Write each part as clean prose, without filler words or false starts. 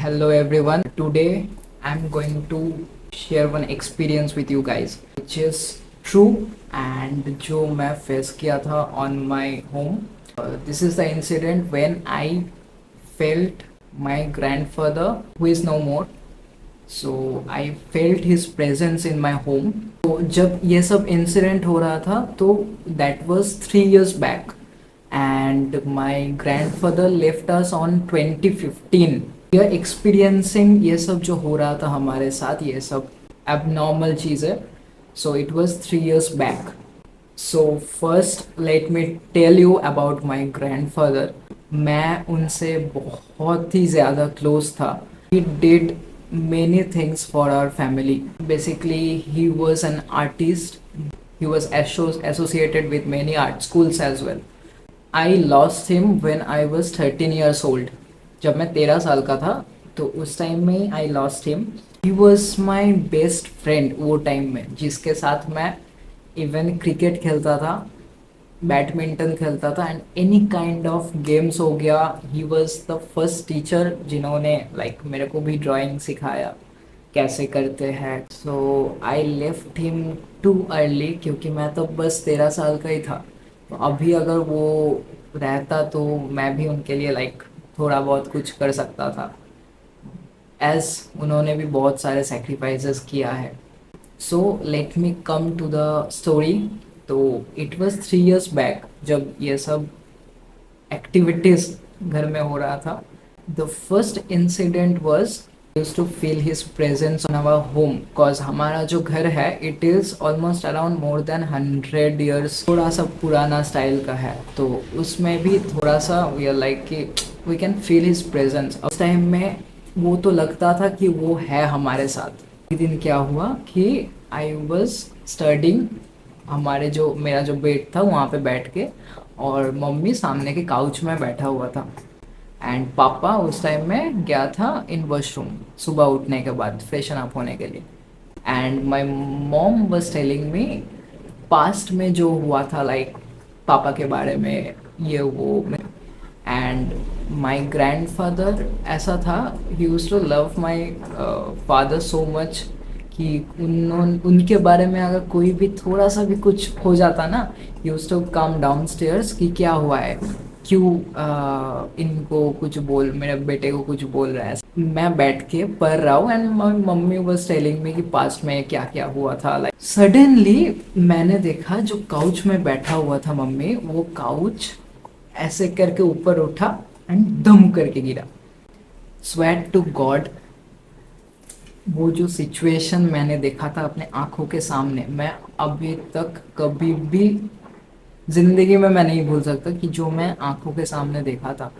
Hello everyone. Today I'm going to share one experience with you guys which is true and जो मैं face किया था on my home. This is the incident when I felt my grandfather who is no more. So I felt his presence in my home. तो जब ये सब incident हो रहा था तो that was 3 years back and my grandfather left us on 2015. ये experiencing ये सब जो हो रहा था हमारे साथ ये सब abnormal चीज़ है. So it was 3 years back. So first let me tell you about my grandfather. मैं उनसे बहुत ही ज़्यादा क्लोज था. He did many things for our family. Basically he was an artist. He was associated with many art schools as well. I lost him when I was 13 years old. जब मैं 13 साल का था तो उस टाइम में I lost him. He was my best friend वो time में, जिसके साथ मैं इवन क्रिकेट खेलता था, बैडमिंटन खेलता था and any kind of games हो गया. He was the first teacher जिन्होंने मेरे को भी ड्राइंग सिखाया कैसे करते हैं. So I left him too early क्योंकि मैं तो बस 13 साल का ही था. तो अभी अगर वो रहता तो मैं भी उनके लिए थोड़ा बहुत कुछ कर सकता था, एज उन्होंने भी बहुत सारे सेक्रीफाइसेस किया है. So let me come to the story. तो इट वॉज 3 years बैक जब ये सब एक्टिविटीज़ घर में हो रहा था. The first incident was use to feel his presence on our home because हमारा जो घर है it is almost around more than 100 years. थोड़ा सा पुराना स्टाइल का है तो उसमें भी थोड़ा सा वी आर लाइक कि we can feel his presence. उस टाइम में वो तो लगता था कि वो है हमारे साथ. एक दिन क्या हुआ कि आई वॉज स्टडिंग. हमारे जो मेरा जो बेड था वहाँ पे बैठ के और मम्मी सामने के काउच में बैठा हुआ था एंड पापा उस टाइम में गया था इन वॉशरूम सुबह उठने के बाद फ्रेशन अप होने के लिए. And my mom was telling me past में जो हुआ था पापा के बारे में ये वो. एंड माई ग्रैंडफादर ऐसा था, he used to love my father so much कि उनके बारे में अगर कोई भी थोड़ा सा भी कुछ हो जाता ना, used to come downstairs कि क्या हुआ है, क्यों इनको कुछ बोल, मेरे बेटे को कुछ बोल रहा है. मैं बैठ के पढ़ रहा हूँ and mummy was telling me कि पास्ट में क्या क्या हुआ था. सडनली मैंने देखा जो काउच में बैठा हुआ था मम्मी, वो काउच ऐसे करके ऊपर उठा एंड दम करके गिरा. स्वेट टू गॉड, वो जो सिचुएशन मैंने देखा था अपने आंखों के सामने, मैं अभी तक कभी भी ज़िंदगी में मैं नहीं भूल सकता कि जो मैं आंखों के सामने देखा था.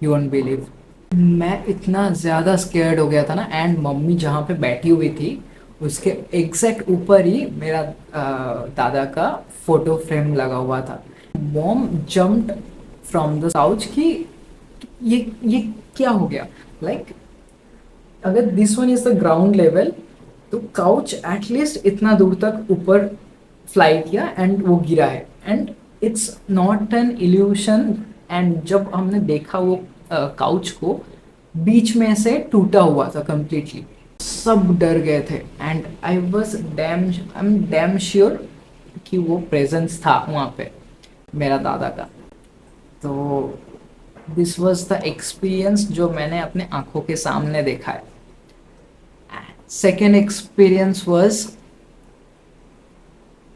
यू वोंट बिलीव, मैं इतना ज़्यादा स्केर्ड हो गया था ना. एंड मम्मी जहाँ पे बैठी हुई थी उसके एग्जैक्ट ऊपर ही मेरा दादा का फोटो फ्रेम लगा हुआ था. Mom jumped from the couch कि ये क्या हो गया. अगर this one is the ground level तो काउच एटलीस्ट इतना दूर तक ऊपर फ्लाई किया एंड वो गिरा है and it's not an illusion. And जब हमने देखा वो काउच को बीच में से टूटा हुआ था कम्प्लीटली, सब डर गए थे. And I am damn sure कि वो प्रेजेंस था वहाँ पे मेरा दादा का. तो दिस वॉज द एक्सपीरियंस जो मैंने अपने आंखों के सामने देखा है. सेकेंड एक्सपीरियंस वॉज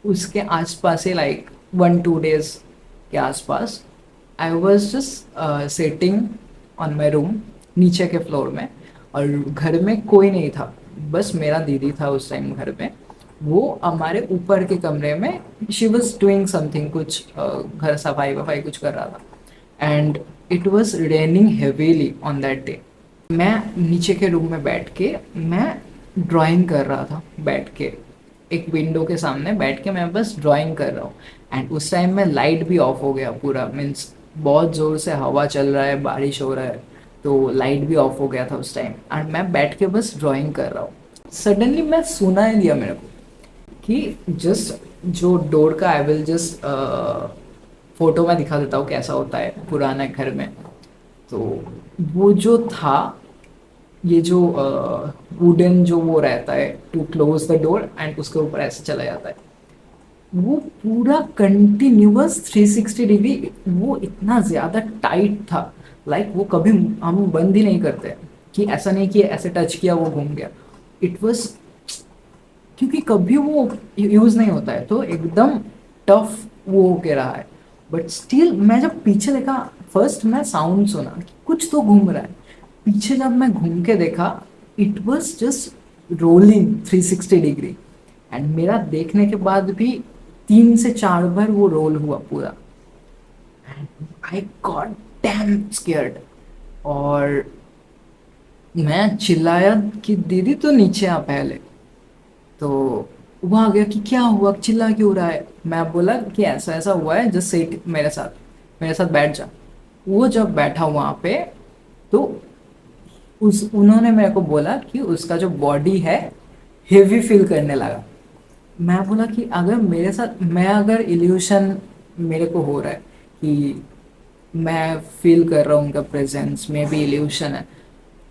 उसके आसपास ही 1-2 days के आसपास. I was just sitting on my room नीचे के फ्लोर में और घर में कोई नहीं था, बस मेरा दीदी था उस टाइम घर में. वो हमारे ऊपर के कमरे में शी वॉज डूइंग समथिंग, कुछ घर सफाई वफाई कुछ कर रहा था. And it was raining heavily on that day. मैं नीचे के रूम में बैठ के मैं ड्राइंग कर रहा था, बैठ के एक विंडो के सामने बैठ के मैं बस ड्राइंग कर रहा हूँ. एंड उस टाइम में लाइट भी ऑफ हो गया पूरा, मीन्स बहुत ज़ोर से हवा चल रहा है, बारिश हो रहा है, तो लाइट भी ऑफ हो गया था उस टाइम. एंड मैं बैठ के बस ड्राइंग कर रहा हूँ. सडनली मैं सुना ही दिया मेरे को कि जस्ट जो डोर का, आई विल जस्ट फोटो में दिखा देता हूँ कैसा होता है पुराना घर में. तो वो जो था ये जो वुडन जो वो रहता है to close the door and उसके ऊपर ऐसे चला जाता है, वो पूरा कंटिन्यूअस 360 डिग्री, वो इतना ज़्यादा टाइट था। लाइक वो कभी हम बंद ही नहीं करते, कि ऐसा नहीं कि ऐसे टच किया वो घूम गया। इट वॉज, क्योंकि कभी वो यूज़ नहीं होता है तो एकदम टफ वो होके रहा है। बट स्टिल मैं जब पीछे देखा, फर्स्ट मैं साउंड सुना कि कुछ तो घूम रहा है। पीछे जब मैं घूम के देखा, it was just rolling 360 degree. And मेरा देखने के बाद भी 3 से 4 बार वो रोल हुआ पूरा। And I got dam scared. और मैं चिल्लाया कि दीदी तो नीचे आ पहले। तो वो आ गया कि क्या हुआ, चिल्ला क्यों रहा है। मैं बोला कि ऐसा ऐसा हुआ है, जस्ट सिट मेरे साथ बैठ जा। वो जब बैठा वहाँ पे, तो उस उन्होंने मेरे को बोला कि उसका जो बॉडी है हेवी फील करने लगा। मैं बोला कि अगर मेरे साथ, मैं अगर इल्यूशन मेरे को हो रहा है कि मैं फील कर रहा हूँ उनका प्रेजेंस में भी इल्यूशन है,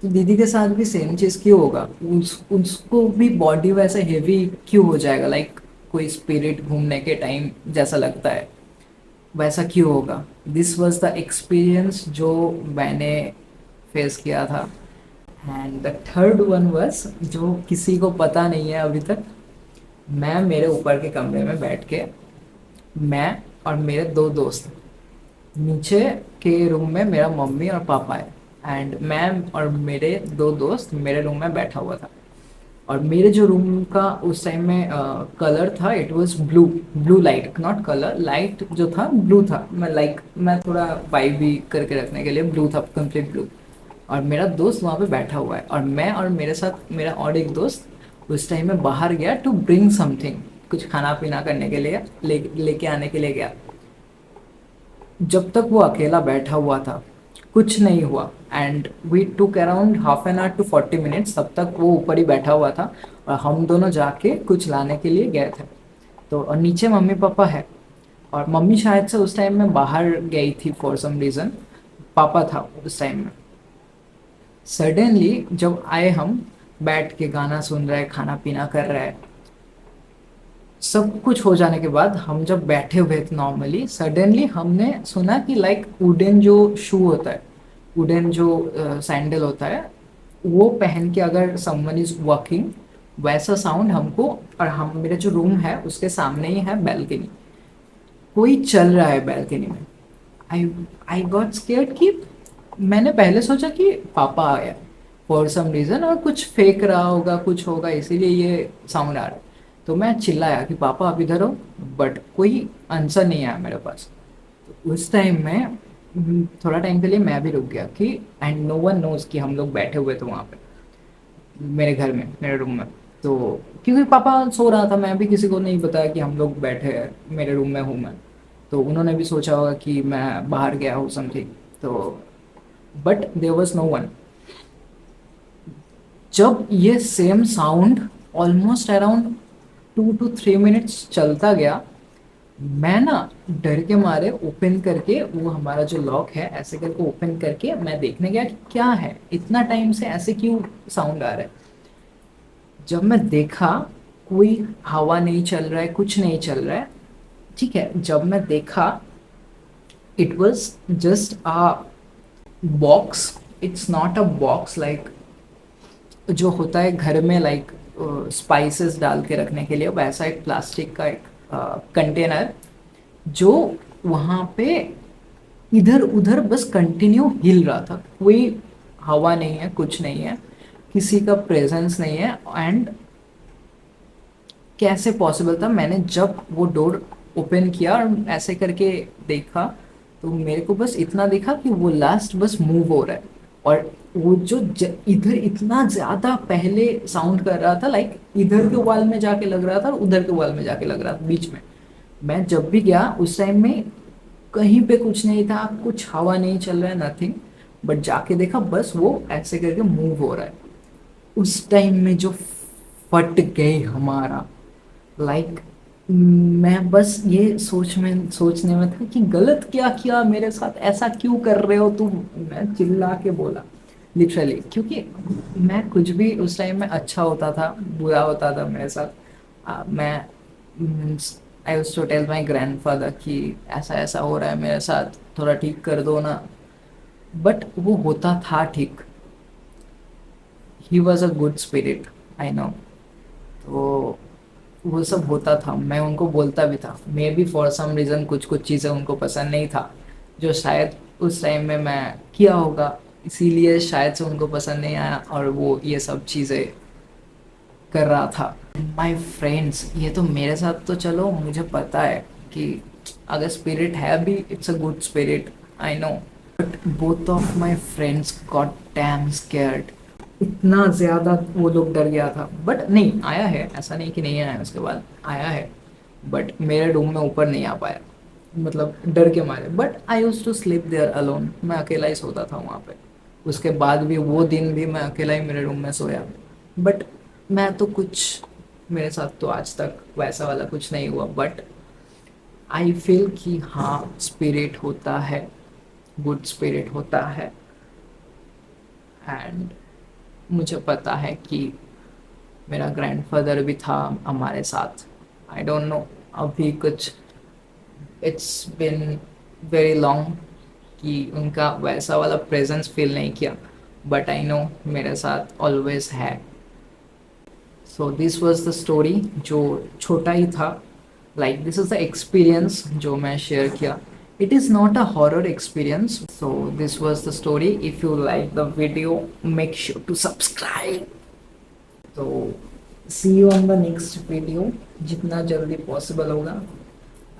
तो दीदी के साथ भी सेम चीज़ क्यों होगा। उसको भी बॉडी वैसे हेवी क्यों हो जाएगा, लाइक कोई स्पिरिट घूमने के टाइम जैसा लगता है, वैसा क्यों होगा। दिस वॉज द एक्सपीरियंस जो मैंने फेस किया था। And the third one was, जो किसी को पता नहीं है अभी तक, मैं मेरे ऊपर के कमरे में बैठ के, मैं और मेरे 2 दोस्त, नीचे के रूम में मेरा मम्मी और पापा है, एंड मैं और मेरे 2 दोस्त मेरे रूम में बैठा हुआ था। और मेरे जो रूम का उस टाइम में कलर था, it was blue, blue light, not colour, light जो था ब्लू था। मैं थोड़ा वाइब भी करके रखने के लिए ब्लू था, कंप्लीट ब्लू। और मेरा दोस्त वहाँ पे बैठा हुआ है, और मैं और मेरे साथ मेरा और एक दोस्त उस टाइम में बाहर गया टू ब्रिंग समथिंग, कुछ खाना पीना करने के लिए लेके आने के लिए गया। जब तक वो अकेला बैठा हुआ था, कुछ नहीं हुआ। And we took around half an hour to 40 minutes, तब तक वो ऊपर ही बैठा हुआ था और हम दोनों जाके कुछ लाने के लिए गए थे। तो और नीचे मम्मी पापा है, और मम्मी शायद से उस टाइम में बाहर गई थी फॉर सम रीज़न, पापा था उस टाइम में। सडनली जब आए हम, बैठ के गाना सुन रहे, खाना पीना कर रहे, सब कुछ हो जाने के बाद हम जब बैठे हुए थे नॉर्मली, सडनली हमने सुना कि लाइक वुडन जो शू होता है, वुडन जो सैंडल होता है, वो पहन के अगर समवन इज वॉकिंग, वैसा साउंड हमको। और हम, मेरे जो रूम है उसके सामने ही है बैल्कनी, कोई चल रहा है बैल्कनी में। आई आई गॉट स्केर्ड कि मैंने पहले सोचा कि पापा आया फॉर सम रीज़न और कुछ फेंक रहा होगा, कुछ होगा इसीलिए ये साउंड आ रहा है। तो मैं चिल्लाया कि पापा आप इधर हो, बट कोई आंसर नहीं आया मेरे पास। तो उस टाइम में थोड़ा टाइम के लिए मैं भी रुक गया कि, एंड नो वन नोज कि हम लोग बैठे हुए थे वहाँ पे मेरे घर में, मेरे रूम में। तो क्योंकि पापा सो रहा था, मैं भी किसी को नहीं बताया कि हम लोग बैठे हैं मेरे रूम में हूँ मैं। तो उन्होंने भी सोचा होगा कि मैं बाहर गया हूँ समथिंग। तो but there was no one. जब ये same sound almost around 2 to 3 minutes चलता गया, मैं ना डर के मारे ओपन करके, वो हमारा जो लॉक है ऐसे करके ओपन करके मैं देखने गया कि क्या है, इतना टाइम से ऐसे क्यों साउंड आ रहा है। जब मैं देखा, कोई हवा नहीं चल रहा है, कुछ नहीं चल रहा है, ठीक है। जब मैं देखा, it was just a box. It's not a box like जो होता है घर में, लाइक स्पाइसेस डाल के रखने के लिए, वैसा एक प्लास्टिक का एक कंटेनर, जो वहाँ पे इधर उधर बस कंटिन्यू हिल रहा था। कोई हवा नहीं है, कुछ नहीं है, किसी का प्रेजेंस नहीं है। एंड कैसे पॉसिबल था, मैंने जब वो डोर ओपन किया और ऐसे करके देखा, तो मेरे को बस इतना दिखा कि वो लास्ट बस मूव हो रहा है। और वो जो इधर इतना ज़्यादा पहले साउंड कर रहा था, लाइक इधर के वॉल में जाके लग रहा था और उधर के वॉल में जाके लग रहा था बीच में। मैं जब भी गया उस टाइम में कहीं पे कुछ नहीं था, कुछ हवा नहीं चल रहा है, नथिंग। बट जाके देखा, बस वो ऐसे करके मूव हो रहा है। उस टाइम में जो फट गई हमारा, लाइक मैं बस ये सोचने में था कि गलत क्या किया मेरे साथ, ऐसा क्यों कर रहे हो तुम। मैं चिल्ला के बोला। लिटरली, क्योंकि मैं कुछ भी उस टाइम में अच्छा होता था, बुरा होता था मेरे साथ, मैं I used to tell my grandfather कि ऐसा ऐसा हो रहा है मेरे साथ, थोड़ा ठीक कर दो ना। बट वो होता था ठीक। He was a good spirit, I know. तो वो सब होता था, मैं उनको बोलता भी था। Maybe for some reason कुछ कुछ चीज़ें उनको पसंद नहीं था, जो शायद उस टाइम में मैं किया होगा, इसीलिए शायद से उनको पसंद नहीं आया और वो ये सब चीज़ें कर रहा था। माय फ्रेंड्स, ये तो मेरे साथ तो चलो मुझे पता है कि अगर स्पिरिट है भी, it's a good spirit, I know. But both of my friends got dam scared. इतना ज़्यादा वो लोग डर गया था। बट नहीं, आया है, ऐसा नहीं कि नहीं आया, उसके बाद आया है। बट मेरे रूम में ऊपर नहीं आ पाया, मतलब डर के मारे। But I use to sleep there alone, मैं अकेला ही सोता था वहाँ पे। उसके बाद भी वो दिन भी मैं अकेला ही मेरे रूम में सोया। बट मैं तो कुछ, मेरे साथ तो आज तक वैसा वाला कुछ नहीं हुआ। बट आई फील कि हाँ, स्पिरिट होता है, गुड स्पिरिट होता है। एंड मुझे पता है कि मेरा ग्रैंडफादर भी था हमारे साथ। आई डोंट नो, अभी कुछ, इट्स बिन वेरी लॉन्ग कि उनका वैसा वाला प्रेजेंस फील नहीं किया। बट आई नो मेरे साथ ऑलवेज है। So this was the story, जो छोटा ही था। Like this is the experience जो मैं शेयर किया। It is not a horror experience. So this was the story. If you like the video, make sure to subscribe. तो see you on the next video, जितना जल्दी possible होगा।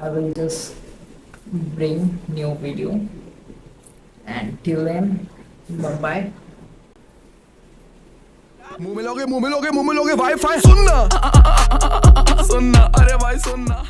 I will just bring new video, and till then, bye bye. मुंह मिलोगे मुंह मिलोगे मुंह मिलोगे वाईफाई सुनना सुनना अरे भाई सुनना।